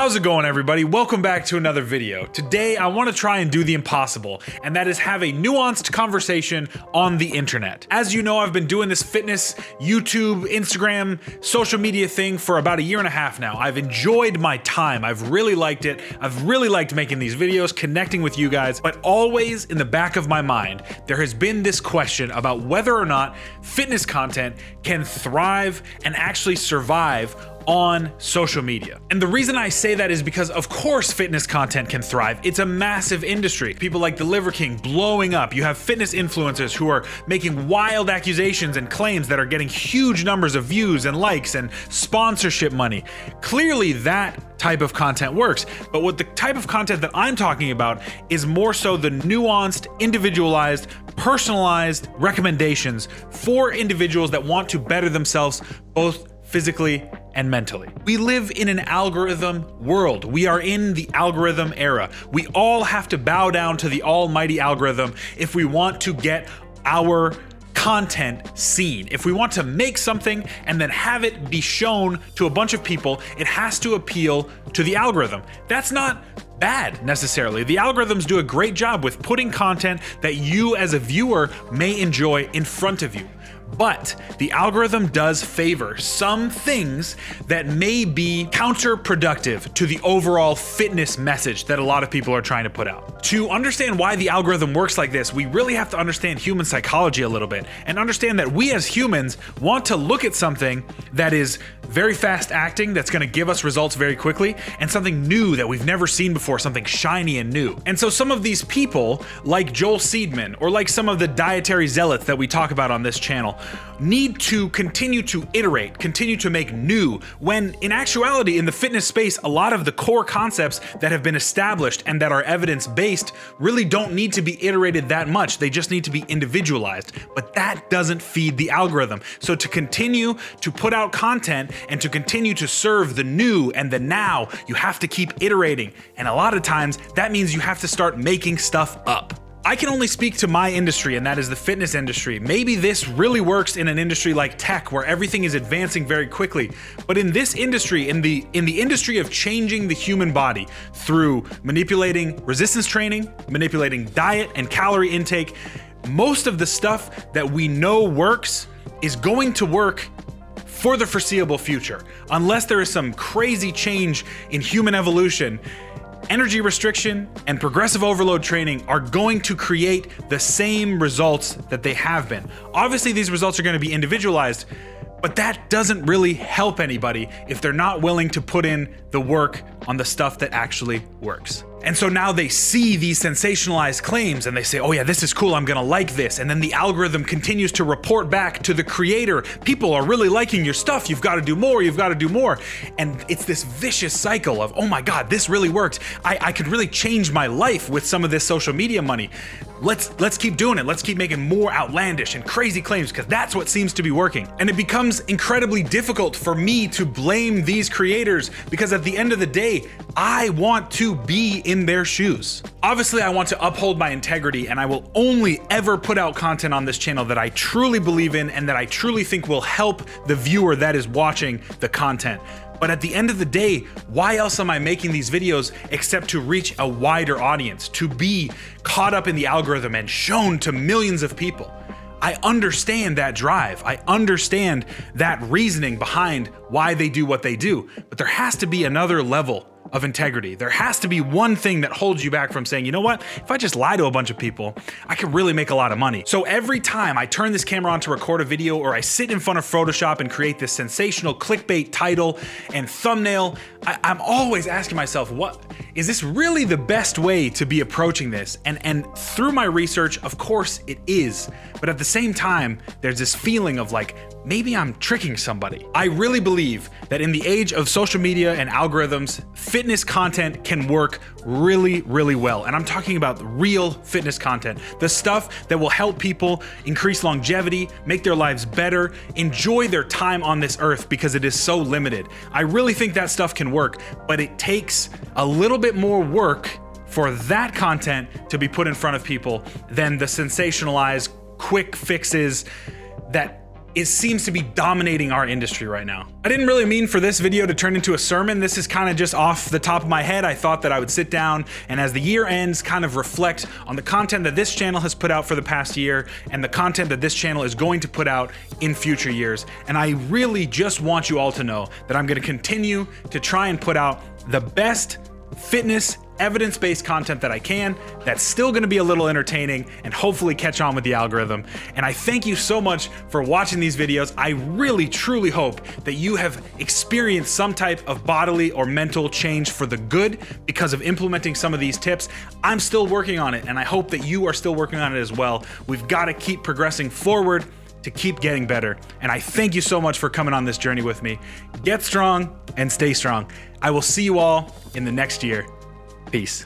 How's it going, everybody? Welcome back to another video. Today, I want to try and do the impossible, and that is have a nuanced conversation on the internet. As you know, I've been doing this fitness, YouTube, Instagram, social media thing for about a year and a half now. I've enjoyed my time. I've really liked it. I've really liked making these videos, connecting with you guys, but always in the back of my mind, there has been this question about whether or not fitness content can thrive and actually survive on social media. And the reason I say that is because of course fitness content can thrive. It's a massive industry. People like the Liver King blowing up. You have fitness influencers who are making wild accusations and claims that are getting huge numbers of views and likes and sponsorship money. Clearly that type of content works, but what the type of content that I'm talking about is more so the nuanced, individualized, personalized recommendations for individuals that want to better themselves both physically and mentally. We live in an algorithm world. We are in the algorithm era. We all have to bow down to the almighty algorithm if we want to get our content seen. If we want to make something and then have it be shown to a bunch of people, it has to appeal to the algorithm. That's not bad necessarily. The algorithms do a great job with putting content that you as a viewer may enjoy in front of you. But the algorithm does favor some things that may be counterproductive to the overall fitness message that a lot of people are trying to put out. To understand why the algorithm works like this, we really have to understand human psychology a little bit and understand that we as humans want to look at something that is very fast acting, that's going to give us results very quickly, and something new that we've never seen before, something shiny and new. And so some of these people, like Joel Seedman, or like some of the dietary zealots that we talk about on this channel, need to continue to iterate, continue to make new, when in actuality in the fitness space, a lot of the core concepts that have been established and that are evidence-based really don't need to be iterated that much. They just need to be individualized, but that doesn't feed the algorithm. So to continue to put out content and to continue to serve the new and the now, you have to keep iterating. And a lot of times that means you have to start making stuff up. I can only speak to my industry, and that is the fitness industry. Maybe this really works in an industry like tech where everything is advancing very quickly. But in this industry, in the industry of changing the human body through manipulating resistance training, manipulating diet and calorie intake, most of the stuff that we know works is going to work for the foreseeable future. Unless there is some crazy change in human evolution, energy restriction and progressive overload training are going to create the same results that they have been. Obviously, these results are going to be individualized, but that doesn't really help anybody if they're not willing to put in the work on the stuff that actually works. And so now they see these sensationalized claims and they say, oh yeah, this is cool, I'm gonna like this. And then the algorithm continues to report back to the creator, people are really liking your stuff, you've gotta do more, you've gotta do more. And it's this vicious cycle of, oh my God, this really worked. I could really change my life with some of this social media money. Let's keep doing it. Let's keep making more outlandish and crazy claims because that's what seems to be working. And it becomes incredibly difficult for me to blame these creators because at the end of the day, I want to be in their shoes. Obviously, I want to uphold my integrity and I will only ever put out content on this channel that I truly believe in and that I truly think will help the viewer that is watching the content. But at the end of the day, why else am I making these videos except to reach a wider audience, to be caught up in the algorithm and shown to millions of people? I understand that drive. I understand that reasoning behind why they do what they do, but there has to be another level of integrity. There has to be one thing that holds you back from saying, you know what, if I just lie to a bunch of people, I could really make a lot of money. So every time I turn this camera on to record a video or I sit in front of Photoshop and create this sensational clickbait title and thumbnail, I'm always asking myself, what is this really the best way to be approaching this? And through my research, of course it is, but at the same time, there's this feeling of like, maybe I'm tricking somebody. I really believe that in the age of social media and algorithms, fitness content can work really, really well. And I'm talking about real fitness content, the stuff that will help people increase longevity, make their lives better, enjoy their time on this earth because it is so limited. I really think that stuff can work, but it takes a little bit more work for that content to be put in front of people than the sensationalized quick fixes that it seems to be dominating our industry right now. I didn't really mean for this video to turn into a sermon. This is kind of just off the top of my head. I thought that I would sit down and as the year ends, kind of reflect on the content that this channel has put out for the past year and the content that this channel is going to put out in future years. And I really just want you all to know that I'm going to continue to try and put out the best fitness, evidence-based content that I can, that's still gonna be a little entertaining and hopefully catch on with the algorithm. And I thank you so much for watching these videos. I really, truly hope that you have experienced some type of bodily or mental change for the good because of implementing some of these tips. I'm still working on it, and I hope that you are still working on it as well. We've gotta keep progressing forward to keep getting better. And I thank you so much for coming on this journey with me. Get strong and stay strong. I will see you all in the next year. Peace.